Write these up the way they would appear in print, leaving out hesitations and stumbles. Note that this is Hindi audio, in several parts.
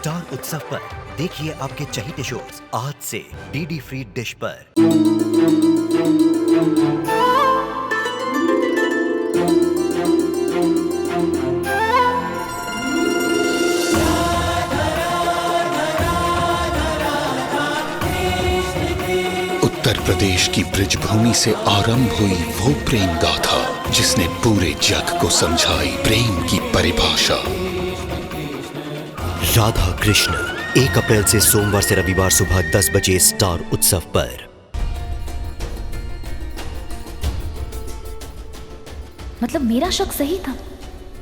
स्टार उत्सव पर देखिए आपके चहीते शोज आज से डीडी फ्री डिश पर। उत्तर प्रदेश की ब्रिजभूमि से आरंभ हुई वो प्रेम गाथा जिसने पूरे जग को समझाई प्रेम की परिभाषा। राधा कृष्ण 1 अप्रैल से सोमवार से रविवार सुबह 10 बजे स्टार उत्सव पर। मतलब मेरा शक सही था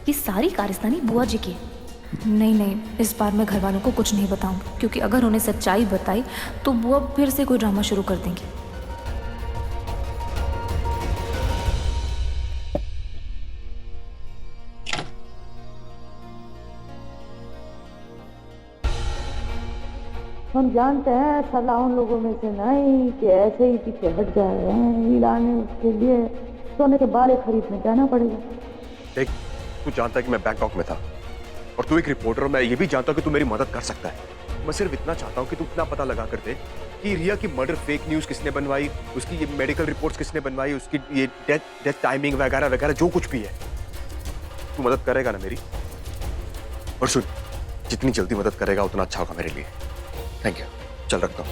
कि सारी कारस्तानी बुआ जी की। नहीं, इस बार मैं घर वालों को कुछ नहीं बताऊंगी, क्योंकि अगर उन्हें सच्चाई बताई तो बुआ फिर से कोई ड्रामा शुरू कर देंगी। हम जानते हैं सलाह उन लोगों में से नहीं कि ऐसे ही पीछे हट जा रहे हैं। लाने उसके लिए सोने के बाले खरीदने जाना पड़ेगा। देख, तू जानता है कि मैं बैंकॉक में था और तू एक रिपोर्टर, मैं ये भी जानता हूँ कि तू मेरी मदद कर सकता है। मैं सिर्फ इतना चाहता हूँ कि तू इतना पता लगा कर दे कि रिया की मर्डर फेक न्यूज किसने बनवाई, उसकी ये मेडिकल रिपोर्ट्स किसने बनवाई, उसकी ये डेथ टाइमिंग वगैरह वगैरह जो कुछ भी है। तू मदद करेगा ना मेरी? और सुन, जितनी जल्दी मदद करेगा उतना अच्छा होगा मेरे लिए। Thank you. चल रखता हूँ।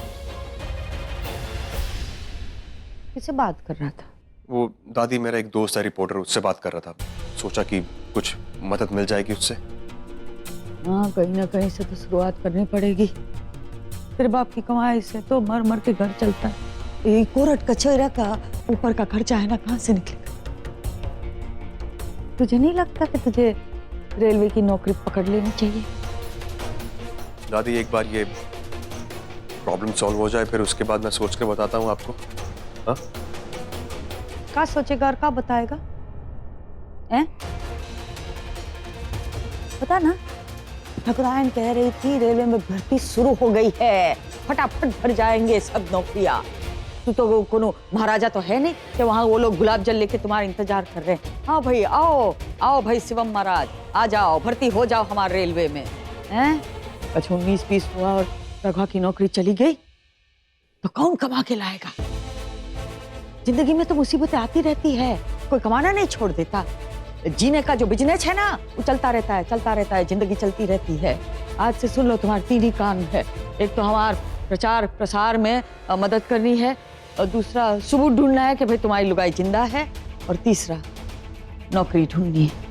किससे बात कर रहा था? वो दादी, मेरा एक दोस्त है रिपोर्टर, उससे बात कर रहा था। सोचा कि कुछ मदद मिल जाएगी उससे। हाँ, कहीं ना कहीं से तो शुरुआत करनी पड़ेगी। तेरे बाप की कमाई से तो मर मर के घर चलता है। ये कोर्ट कचहरा का ऊपर का खर्चा है ना, कहाँ से निकलेगा? तुझे नहीं लगता कि तुझे रेलवे की नौकरी पकड़ लेनी चाहिए? दादी, एक बार ये प्रॉब्लम सॉल्व हो जाए, फिर उसके बाद मैं सोच के बताता हूँ आपको। हाँ? क्या सोचेगा और क्या बताएगा? हैं? पता ना, ठकुरायन कह रही थी रेलवे में भर्ती शुरू हो गई है, फटाफट भर जाएंगे सब नौकरियां। तू तो कोनो महाराजा तो है नहीं कि वहां वो लोग गुलाब जल लेके तुम्हारा इंतजार कर रहे हैं। हाँ भाई, आओ आओ भाई शिवम महाराज, आ जाओ, भर्ती हो जाओ हमारे रेलवे में। हैं? अच्छा 19-20 हुआ और रघुआ की नौकरी चली गई तो कौन कमा के लाएगा? जिंदगी में तो मुसीबतें आती रहती है, कोई कमाना नहीं छोड़ देता। जीने का जो बिजनेस है ना, वो चलता रहता है, जिंदगी चलती रहती है। आज से सुन लो, तुम्हारे 3 ही काम है। एक तो हमारे प्रचार प्रसार में मदद करनी है, और दूसरा सबूत ढूंढना है कि भाई तुम्हारी लुगाई जिंदा है, और तीसरा नौकरी ढूंढनी है।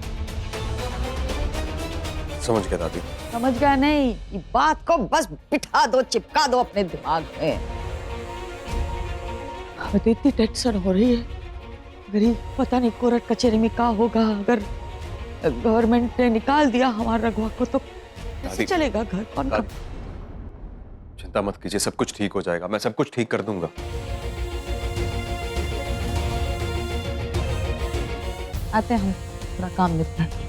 समझ गया दादी। समझ गया नहीं, ये बात को बस बिठा दो, चिपका दो अपने दिमाग में। हमें तो इतनी टेंशन हो रही है, अगर ये पता नहीं कोर्ट कचहरी में क्या होगा। अगर गवर्नमेंट ने निकाल दिया हमारे रघुआ को तो कैसे चलेगा घर? कौन कर? चिंता मत कीजिए, सब कुछ ठीक हो जाएगा। मैं सब कुछ ठीक कर दूंगा। आते हैं हम, थोड़ा काम निपटा है।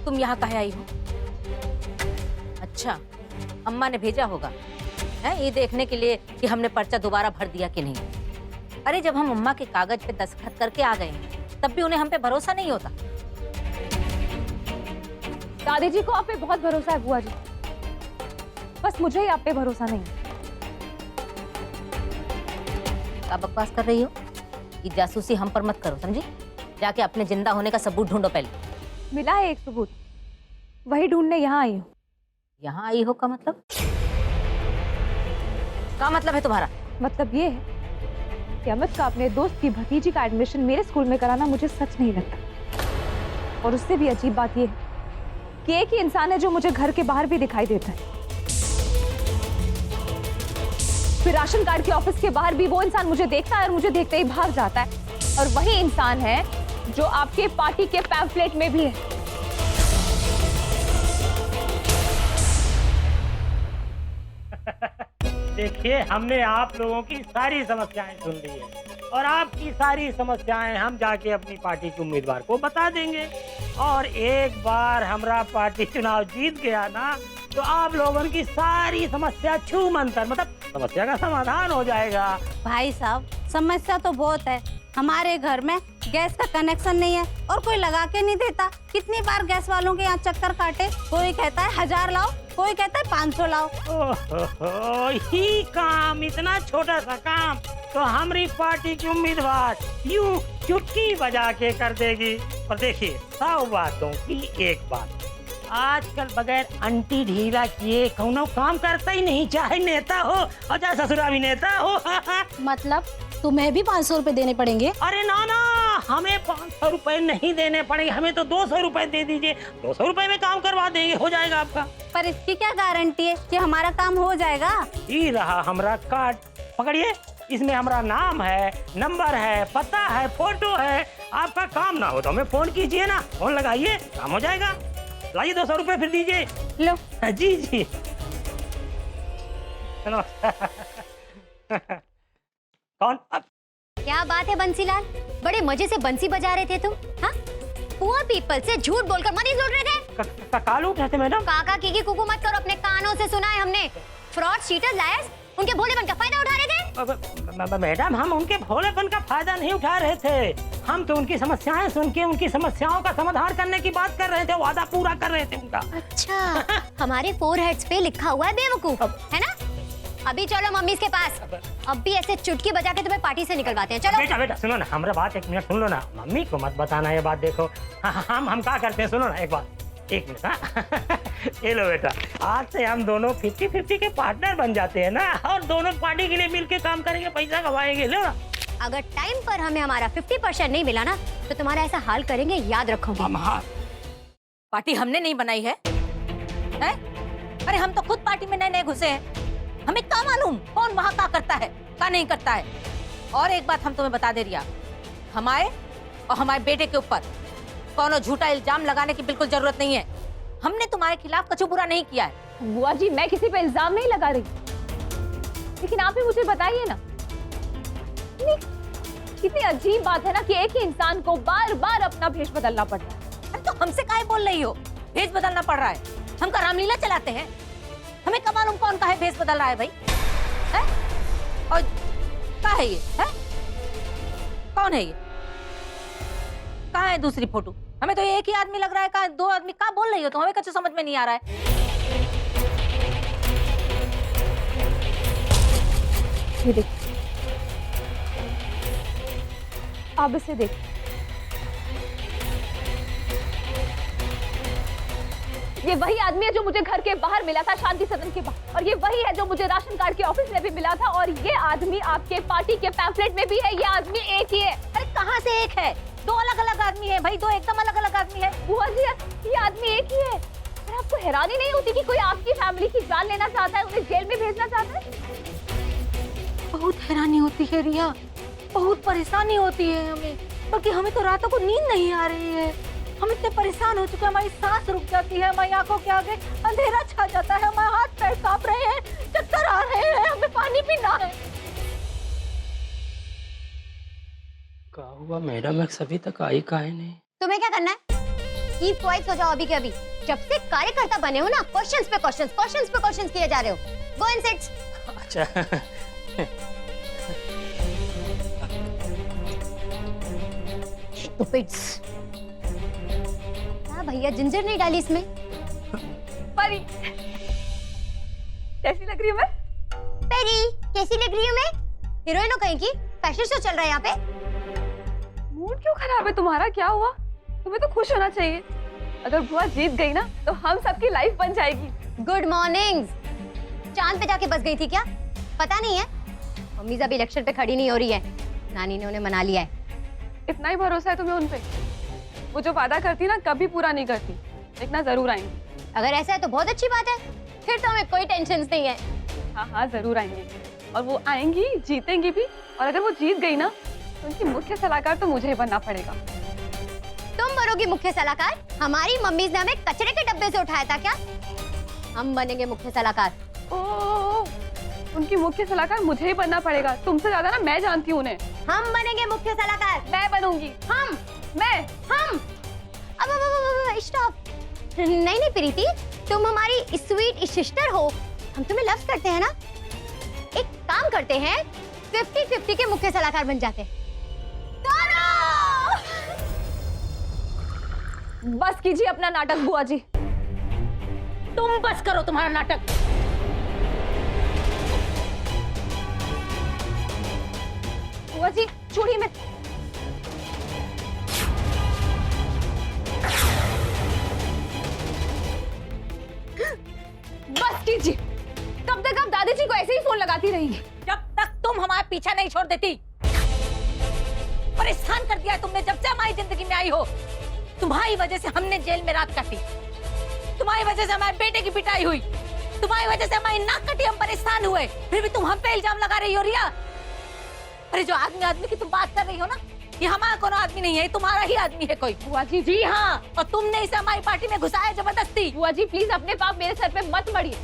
तुम यहाँ काहे आई हो? अच्छा, अम्मा ने भेजा होगा है ये देखने के लिए कि हमने पर्चा दोबारा भर दिया कि नहीं। अरे जब हम अम्मा के कागज पे दस्तखत करके आ गए हैं, तब भी उन्हें हम पे भरोसा नहीं होता। दादी जी को आप पे बहुत भरोसा है बुआ जी, बस मुझे ही आप पे भरोसा नहीं। क्या बकवास कर रही हो? ये जासूसी हम पर मत करो, समझी? जाके अपने जिंदा होने का सबूत ढूंढो पहले। मिला है एक सबूत, वही ढूंढने यहाँ आई हूँ। यहाँ आई हो का मतलब? क्या मतलब है तुम्हारा? मतलब ये है कि अमित का अपने दोस्त की भतीजी का एडमिशन मेरे स्कूल में कराना मुझे सच नहीं लगता। और उससे भी अजीब बात ये है कि एक ही इंसान है जो मुझे घर के बाहर भी दिखाई देता है। फिर राशन कार्ड के ऑफिस के बाहर भी वो इंसान मुझे देखता है और मुझे देखते ही भाग जाता है। और वही इंसान है जो आपके पार्टी के पैम्फलेट में भी है। देखिए, हमने आप लोगों की सारी समस्याएं सुन ली है और आपकी सारी समस्याएं हम जाके अपनी पार्टी के उम्मीदवार को बता देंगे। और एक बार हमारा पार्टी चुनाव जीत गया ना तो आप लोगों की सारी समस्या छू मंतर मतलब समस्या का समाधान हो जाएगा। भाई साहब समस्या तो बहुत है। हमारे घर में गैस का कनेक्शन नहीं है और कोई लगा के नहीं देता। कितनी बार गैस वालों के यहाँ चक्कर काटे, कोई कहता है 1000 लाओ, कोई कहता है 500 लाओ। ओहो, ही काम, इतना छोटा सा काम तो हमारी पार्टी की उम्मीदवार यूं चुटकी बजा के कर देगी। और देखिए 100 बातों की एक बात, आजकल बगैर अंटी ढीला किए कौनो काम करता ही नहीं, चाहे नेता हो और चाहे ससुरा भी नेता हो। मतलब तुम्हें भी 500 रुपए देने पड़ेंगे? अरे ना ना, हमें 500 रुपए नहीं देने पड़ेंगे, हमें तो 200 रुपए दे दीजिए। 200 रुपए में काम करवा देंगे, हो जाएगा आपका। पर इसकी क्या गारंटी है कि हमारा काम हो जाएगा? ये रहा हमारा कार्ड, पकड़िए। इसमें हमारा नाम है, नंबर है, पता है, फोटो है। आपका काम ना हो तो हमें फोन कीजिए ना, फोन लगाइए, काम हो जाएगा। लाइए 200 रुपए फिर दीजिए। लो। जी जी। कौन? क्या बात है बंसीलाल, बड़े मजे से बंसी बजा रहे थे तुम? हाँ, पुअर पीपल से झूठ बोलकर मनी लूट रहे थे। काल उठ रहे थे मैडम। काका की कुकू मत करो, अपने कानों से सुना है हमने। फ्रॉड, चीटर, लायर्स उनके भोलेपन का फायदा उठा रहे थे। मैडम हम उनके भोलेपन का फायदा नहीं उठा रहे थे, हम तो उनकी समस्याएं सुन के उनकी समस्याओं का समाधान करने की बात कर रहे थे, वादा पूरा कर रहे थे उनका। अच्छा, हमारे फोरहेड्स पे लिखा हुआ है बेवकूफ, है ना? अभी चलो मम्मी के पास, अब भी ऐसे चुटकी बजा के तुम्हें पार्टी से निकलवाते हैं। चलो बेटा बेटा सुनो ना, हमारा बात एक मिनट सुन लो ना, मम्मी को मत बताना ये बात। देखो हम क्या करते हैं, सुनो ना एक बात, एक मिनट। हाँ ये लो बेटा, आज से हम दोनों 50-50 के पार्टनर बन जाते हैं ना, और दोनों पार्टी के लिए मिलके काम करेंगे, पैसा कमाएंगे। लो ना, अगर टाइम पर हमें हमारा 50% नहीं मिला ना तो तुम्हारा ऐसा हाल करेंगे, याद रखोगे। पार्टी हमने नहीं बनाई है, हैं? अरे हम तो खुद पार्टी में नए नए घुसे हैं, हमें क्या मालूम कौन वहाँ क्या करता है क्या नहीं करता है। और एक बात हम तुम्हें बता दे रिया, हमारे और हमारे बेटे के ऊपर कौनो झूठा इल्जाम लगाने की बिल्कुल जरूरत नहीं है। हमने तुम्हारे खिलाफ कुछ बुरा नहीं किया है। बुआ जी, मैं किसी पे इल्जाम नहीं लगा रही, लेकिन आप ही मुझे बताइए ना, कितनी अजीब बात है ना कि एक ही इंसान को बार बार अपना भेष बदलना पड़ रहा है। अरे तो हमसे काहे बोल रही हो, भेष बदलना पड़ रहा है? हम का रामलीला चलाते हैं? हमें क्या मालूम कौन काहे भेष बदल रहा है भाई, है? और क्या है ये, है? कौन है ये? कहाँ है दूसरी फोटो? हमें तो एक ही आदमी लग रहा है, कहाँ दो आदमी? क्या बोल रही हो तुम? हमें कुछ समझ में नहीं आ रहा है। ये देखिए, आप इसे देखिए, ये वही आदमी है जो मुझे घर के बाहर मिला था, शांति सदन के बाहर, और ये वही है जो मुझे राशन कार्ड के ऑफिस में भी मिला था, और ये आदमी आपके पार्टी के पैम्फलेट में भी है। ये आदमी एक ही है। अरे कहाँ से एक है? दो अलग अलग आदमी है भाई, दो एकदम अलग अलग आदमी है। बुआ जी, ये आदमी एक ही है। अरे आपको हैरानी नहीं होती कि कोई आपकी फैमिली की जान लेना चाहता है, उन्हें जेल में भेजना चाहता है? बहुत हैरानी होती है रिया, बहुत परेशानी होती है हमें, बल्कि हमें तो रातों को नींद नहीं आ रही है। हम इतने परेशान हो चुके हैं, हमारी सांस रुक जाती है, हमारी आंखों के आगे अंधेरा छा जाता है, हमारे हाथ पैर कांप रहे हैं, चक्कर आ रहे हैं, हमें पानी पीना है। क्या हुआ मैडम, सभी तक आई काहे नहीं? तुम्हें क्या करना है? कीप क्वाइट हो जाओ अभी के अभी। जब से कार्यकर्ता बने हो ना, क्वेश्चंस पे क्वेश्चंस किए जा रहे हो। Go and sit. अच्छा स्टूपिड्स। क्या भैया, जिंजर नहीं डाली इसमें? परी, कैसी लग रही हूँ मैं? पेरी, कैसी लग रही हूँ मैं? हीरोइन हो कहीं की? फैशन शो चल रहा है यहाँ पे। मूड क्यों खराब है तुम्हारा? क्या हुआ? तुम्हें तो खुश होना चाहिए। अगर बुआ जीत गई ना तो हम सबकी लाइफ बन जाएगी। Good morning. चांद पे जाके बस गई थी क्या? पता नहीं है? मम्मी अभी इलेक्शन पे खड़ी नहीं हो रही है, नानी ने उन्हें मना लिया है। इतना ही भरोसा है तुम्हें उन पे? वो जो वादा करती ना कभी पूरा नहीं करती, देखना जरूर आएंगी। अगर ऐसा है तो बहुत अच्छी बात है, फिर तो हमें कोई टेंशन नहीं है। हाँ हाँ जरूर आएंगी, और वो आएंगी, जीतेंगी भी, और अगर वो जीत गई ना तो उनकी मुख्य सलाहकार तो मुझे ही बनना पड़ेगा। तुम बनोगी मुख्य सलाहकार? हमारी मम्मी ने हमें कचरे के डब्बे से उठाया था क्या? हम बनेंगे मुख्य सलाहकार। ओह, उनकी मुख्य सलाहकार मुझे ही बनना पड़ेगा। तुमसे ज्यादा ना मैं जानती हूँ उन्हें। हम बनेंगे मुख्य सलाहकार। मैं बनूंगी। हम मैं हम अब स्टॉप। नहीं नहीं प्रीति, तुम हमारी स्वीट सिस्टर हो, हम तुम्हें लव करते हैं ना। एक काम करते हैं, 50-50 के मुख्य सलाहकार बन जाते हैं। बस कीजिए अपना नाटक बुआ जी। तुम बस करो तुम्हारा नाटक। बुआ जी छोड़िए मैं। बस कीजिए, कब तक आप दादी जी को ऐसे ही फोन लगाती रहेंगी? जब तक तुम हमारा पीछा नहीं छोड़ देती। परेशान कर दिया है तुमने जब से हमारी जिंदगी में आई हो। तुम्हारी वजह से हमने जेल में रात काटी, तुम्हारी वजह से हमारे बेटे की पिटाई हुई, तुम्हारी वजह से हमारी नाक कटी, हम परेशान हुए, फिर भी तुम हम पे इल्जाम लगा रही हो रिया। अरे जो आदमी की तुम बात कर रही हो ना, ये हमारा कोनो आदमी नहीं है, तुम्हारा ही आदमी है कोई। बुआ जी। जी हाँ, और तुमने इसे हमारी पार्टी में घुसाया जबरदस्ती। बुआ जी प्लीज अपने पाप मेरे सर पे मत मढ़िए।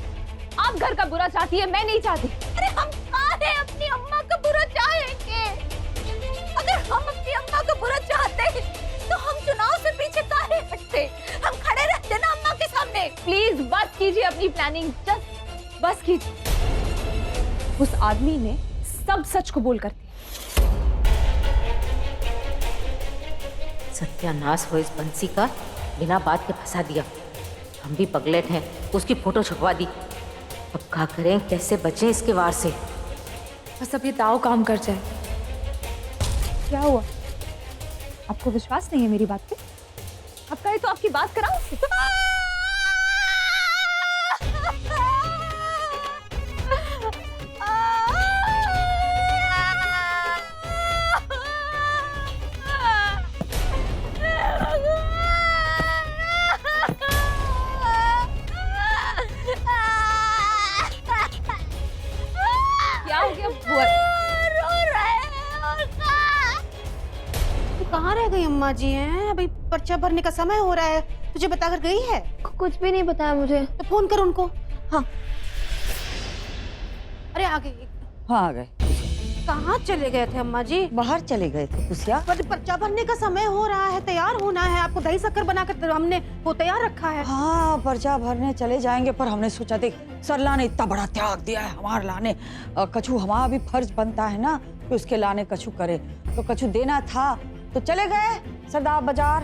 आप घर का बुरा चाहती है, मैं नहीं चाहती। अरे हम काहे अपनी अम्मा का बुरा चाहेंगे? अगर हम अपनी अम्मा का बुरा चाहते तो हम चुनाव से पीछे काहे हटते? हम खड़े रहते ना अम्मा के सामने। प्लीज बस कीजिए अपनी प्लानिंग, जस्ट बस कीजिए। उस आदमी ने सब सच कबूल कर दिया। सत्यानाश हो इस बंसी का, बिना बात के फंसा दिया। हम भी पगलेट हैं, उसकी फोटो छपवा दी। अब क्या करें, कैसे बचें इसके वार से? बस अब ये दाव काम कर जाए। क्या हुआ, आपको विश्वास नहीं है मेरी बात पे? आप कहे तो आपकी बात कराऊं उससे? क्या हो गया बुआ? कहाँ रह गई अम्मा जी? हैं अभी पर्चा भरने का समय हो रहा है, तुझे बताकर गई है? कुछ भी नहीं बताया मुझे। तो फोन कर उनको। हाँ अरे आ गई। हाँ आ गए। कहाँ चले गए थे अम्मा जी? बाहर चले गए थे कुसिया। पर्चा भरने का समय हो रहा है, तैयार होना है आपको। दही शक्कर बनाकर हमने वो तैयार रखा है। हाँ पर्चा भरने चले जाएंगे, पर हमने सोचा देख सरला ने इतना बड़ा त्याग दिया है हमारे लाने, कछु हमारा भी फर्ज बनता है ना कि उसके लाने कछु करे, तो कछु देना था तो चले गए सरदार बाजार।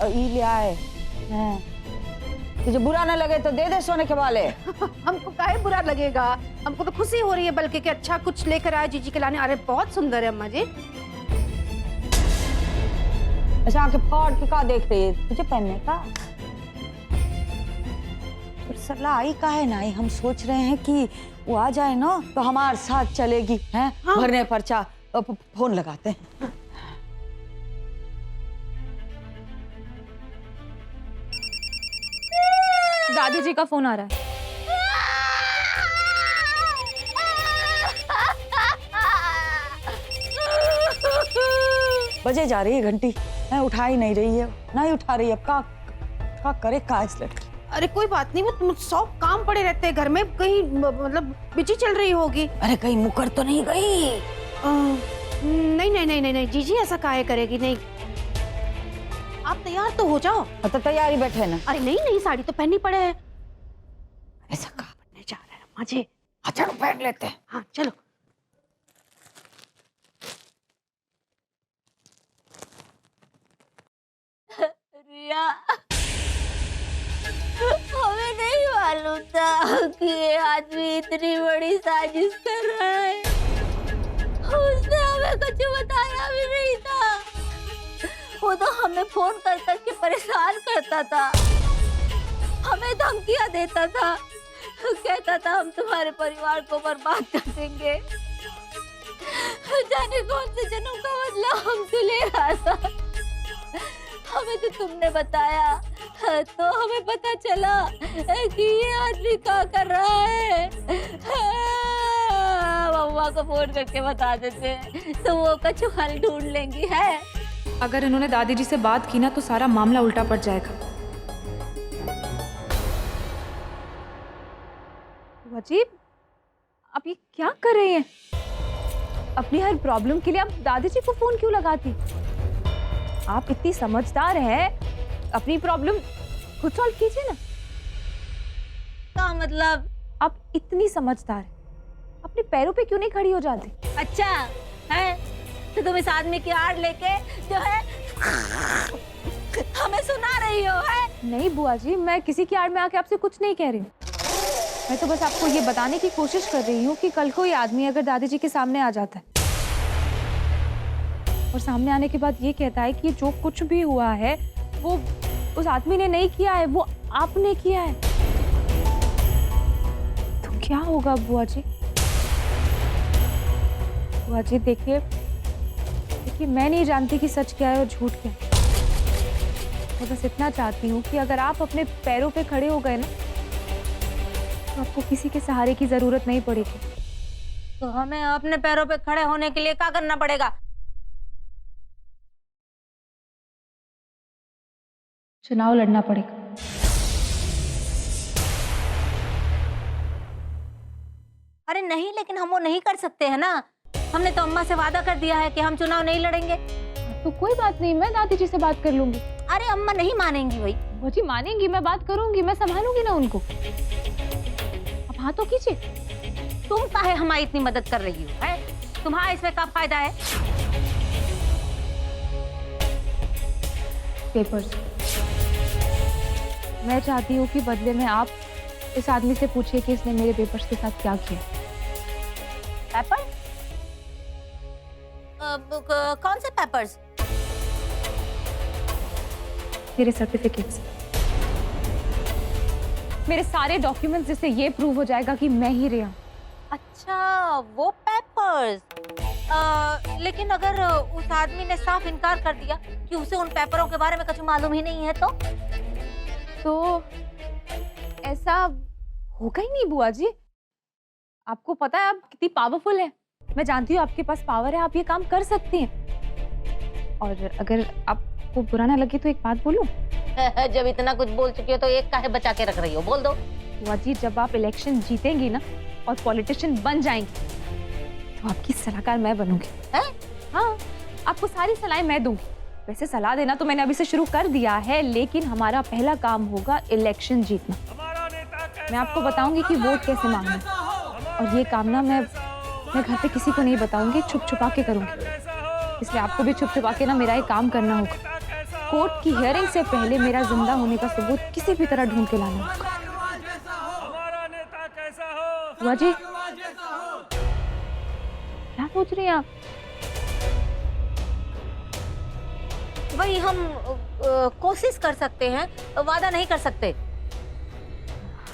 ई ले आए हैं। तुझे बुरा न लगे तो दे दे सोने के वाले। हमको काहे बुरा लगेगा, हमको तो खुशी हो रही है बल्कि कि अच्छा कुछ लेकर आए जीजी के लाने। अरे बहुत सुंदर है अम्मा जी। अच्छा आके फाड़ के का देख रही है, तुझे पहनने का? सरला आई काहे ना आई, हम सोच रहे हैं कि वो आ जाए ना तो हमारे साथ चलेगी हैं। हाँ? भरने पर्चा फोन लगाते हैं। दादी जी का फोन आ रहा है। बजे जा रही है घंटी, मैं उठा ही नहीं रही है, ना ही उठा रही है। अब का करे का इस लड़की? अरे कोई बात नहीं, वो 100 काम पड़े रहते हैं घर में, कहीं मतलब बिजी चल रही होगी। अरे कहीं मुकर तो नहीं गई? नहीं नहीं नहीं नहीं जीजी ऐसा काहे करेगी। नहीं आप तैयार तो हो जाओ। तो तैयारी बैठे ना। अरे नहीं नहीं साड़ी तो पहननी पड़े है। ऐसा कहा बनने जा रहा है अम्मा जी। अच्छा पहन लेते हैं। हाँ चलो। रिया, हमें नहीं मालूम था कि ये आदमी इतनी बड़ी साजिश कर रहा है। उसने हमें कुछ बताया भी नहीं था। वो तो हमें फोन कर करके परेशान करता था, हमें धमकियां देता था, कहता था हम तुम्हारे परिवार को बर्बाद कर देंगे। जाने कौन से जन्म का बदला हमसे ले रहा था। हमें तो तुमने बताया तो हमें पता चला कि ये आदमी क्या कर रहा है। मम्मा को फोन करके बता देते तो वो कछु हल ढूंढ लेंगी। है अगर इन्होंने दादी जी से बात की ना तो सारा मामला उल्टा पड़ जाएगा। अजीब, आप ये क्या कर रही हैं? अपनी हर प्रॉब्लम के लिए आप दादी जी को फोन क्यों लगाती? आप इतनी समझदार हैं, अपनी प्रॉब्लम खुद सॉल्व कीजिए ना। क्या मतलब? आप इतनी समझदार हैं, अपने पैरों पे क्यों नहीं खड़ी हो जाती? अच्छा है तो तुम इस आदमी की आड़ लेके जो है हमें सुना रही हो है? नहीं बुआ जी, मैं किसी की आड़ में आके आपसे कुछ नहीं कह रही हूँ। मैं तो बस आपको ये बताने की कोशिश कर रही हूँ कि कल को ये आदमी अगर दादी जी के सामने आ जाता है और सामने आने के बाद ये कहता है कि जो कुछ भी हुआ है वो उस आदमी ने नहीं किया है, वो आपने किया है, तो क्या होगा बुआ जी? बुआ जी देखिए, मैं नहीं जानती कि सच क्या है और झूठ क्या है। मैं बस इतना चाहती हूँ कि अगर आप अपने पैरों पे खड़े हो गए ना, तो आपको किसी के सहारे की जरूरत नहीं पड़ेगी। तो हमें अपने पैरों पे खड़े होने के लिए क्या करना पड़ेगा? चुनाव लड़ना पड़ेगा। अरे नहीं, लेकिन हम वो नहीं कर सकते हैं ना। हमने तो अम्मा से वादा कर दिया है कि हम चुनाव नहीं लड़ेंगे। तो कोई बात नहीं, मैं दादी जी से बात कर लूंगी। अरे अम्मा नहीं मानेंगी भाई। वो जी मानेंगी, मैं बात करूंगी, मैं संभालूंगी ना उनको। अब हाँ तो कीजिए। तुम काहे हमारी इतनी मदद कर रही हो है? तुम्हारा इसमें क्या फायदा है? पेपर्स, मैं चाहती हूँ कि बदले में आप इस आदमी से पूछिए कि इसने मेरे पेपर्स के साथ क्या किया। पेपर? कौन से पेपर्स? मेरे सर्टिफिकेट्स, मेरे सारे डॉक्यूमेंट्स, जिससे ये प्रूव हो जाएगा कि मैं ही रिया हूं। अच्छा वो पेपर्स। लेकिन अगर उस आदमी ने साफ इनकार कर दिया कि उसे उन पेपरों के बारे में कुछ मालूम ही नहीं है तो ऐसा होगा ही नहीं बुआ जी। आपको पता है आप कितनी पावरफुल है। मैं जानती हूँ आपके पास पावर है, आप ये काम कर सकती हैं। और अगर आपको बुरा ना लगे तो एक बात बोलूं? जब इतना कुछ बोल चुकी हो तो एक काहे बचा के रख रही हो, बोल दो। बुआ जी, जब आप इलेक्शन जीतेंगी ना और पॉलिटिशियन बन जाएंगी तो आपकी सलाहकार मैं बनूंगी। हाँ, आपको सारी सलाहें मैं दूंगी। वैसे सलाह देना तो मैंने अभी से शुरू कर दिया है, लेकिन हमारा पहला काम होगा इलेक्शन जीतना। मैं आपको बताऊंगी कि वोट कैसे मांगना, और ये काम ना मैं घर पे किसी को नहीं बताऊंगी, छुप छुपा के करूंगी। इसलिए आपको भी छुप छुपा के ना मेरा एक काम करना होगा। कोर्ट की हियरिंग से पहले मेरा जिंदा होने का सबूत किसी भी तरह ढूंढ के लाना होगा। बुआ जी, क्या सोच रही हैं आप? वही हम कोशिश कर सकते हैं, वादा नहीं कर सकते।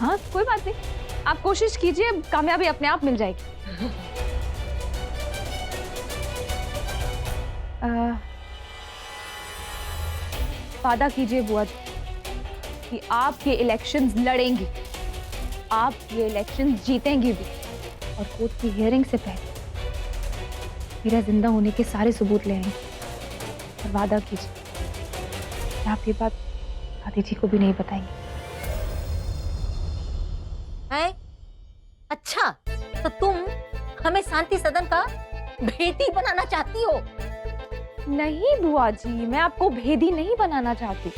हाँ कोई बात नहीं, आप कोशिश कीजिए, कामयाबी अपने आप मिल जाएगी। वादा कीजिए बुआ जी कि आप ये इलेक्शंस लड़ेंगी, आप ये इलेक्शंस जीतेंगी भी, और कोर्ट की हियरिंग से पहले मेरा जिंदा होने के सारे सबूत ले आएंगे। और वादा कीजिए आप ये बात दादी जी को भी नहीं बताएंगे। है? अच्छा, तो तुम हमें शांति सदन का भेदी बनाना चाहती हो? नहीं बुआ जी, मैं आपको भेदी नहीं बनाना चाहती।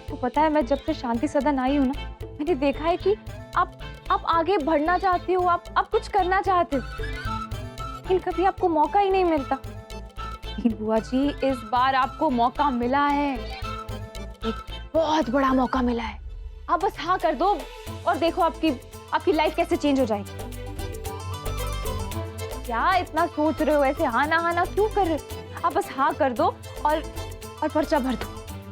तो पता है, मैं जब से शांति सदन आई हूँ ना, मैंने देखा है कि आप आगे बढ़ना चाहती हो, आप कुछ करना चाहते हो, लेकिन कभी आपको मौका ही नहीं मिलता। लेकिन बुआ जी, इस बार आपको मौका मिला है, एक बहुत बड़ा मौका मिला है। आप बस हाँ कर दो और देखो आपकी लाइफ कैसे चेंज हो जाएगी। क्या इतना सोच रहे हो, ऐसे हाँ ना क्यों कर रहे हो? आप बस हाँ कर दो और पर्चा भर दो।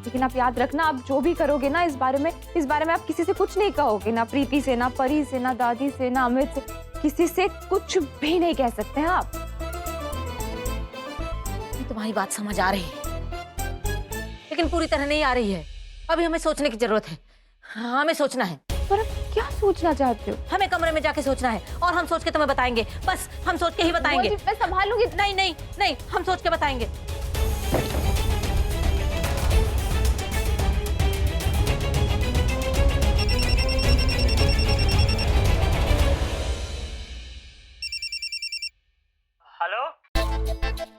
लेकिन आप याद रखना, आप जो भी करोगे ना इस बारे में आप किसी से कुछ नहीं कहोगे, ना प्रीति से, ना परी से, ना दादी से, ना अमित से, किसी से कुछ भी नहीं कह सकते हैं आप। तुम्हारी बात समझ आ रही है, लेकिन पूरी तरह नहीं आ रही है। अभी हमें सोचने की जरूरत है। हाँ, हमें सोचना है। पर आप क्या सोचना चाहते हो? हमें कमरे में जाके सोचना है और हम सोच के तुम्हें बताएंगे। बस हम सोच के ही बताएंगे। मैं संभालूंगी। नहीं, हम सोच के बताएंगे। हेलो?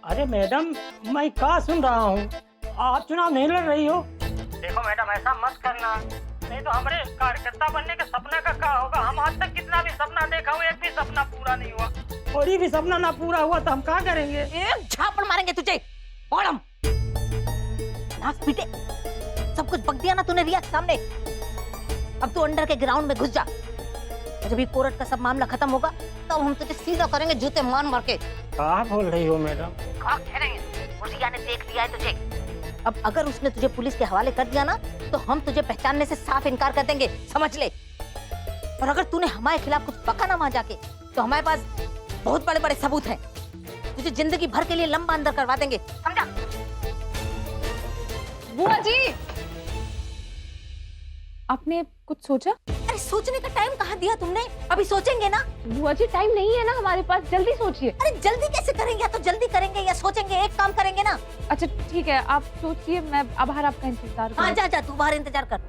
अरे मैडम, मैं क्या सुन रहा हूँ? आप चुनाव नहीं लड़ रही हो। देखो मैडम, ऐसा मत करना, नहीं तो हमारे कार्यकर्ता बनने के सपना का क्या होगा। हम आज तक कितना भी सपना देखा हुआ, एक भी सपना पूरा नहीं हुआ। और ये भी सपना ना पूरा हुआ तो हम क्या करेंगे? एक झापड़ मारेंगे तुझे। मैडम, नाक पीटे, सब कुछ बक दिया ना तूने रिया के सामने। अब तू अंडर के ग्राउंड में घुस जा। जब ये कोर्ट का सब मामला खत्म होगा तब हम तुझे सीधा करेंगे जूते मार मार के। क्या बोल रही हो मैडम? क्या कह रहे हैं? वो रिया ने देख लिया है तुझे। अब अगर उसने तुझे पुलिस के हवाले कर दिया ना तो हम तुझे पहचानने से साफ इनकार कर देंगे, समझ ले। और अगर तूने हमारे खिलाफ कुछ बका ना वहां जाके तो हमारे पास बहुत बड़े बड़े सबूत हैं। तुझे जिंदगी भर के लिए लंबा अंदर करवा देंगे, समझा? बुआ जी, आपने कुछ सोचा? अरे सोचने का टाइम कहाँ दिया तुमने? अभी सोचेंगे ना। बुआ जी, टाइम नहीं है ना हमारे पास, जल्दी सोचिए। अरे जल्दी कैसे करेंगे? या तो जल्दी करेंगे या सोचेंगे, एक काम करेंगे ना। अच्छा ठीक है, आप सोचिए, मैं बाहर आपका इंतजार हाँ करूँ। जा तू बाहर इंतजार कर।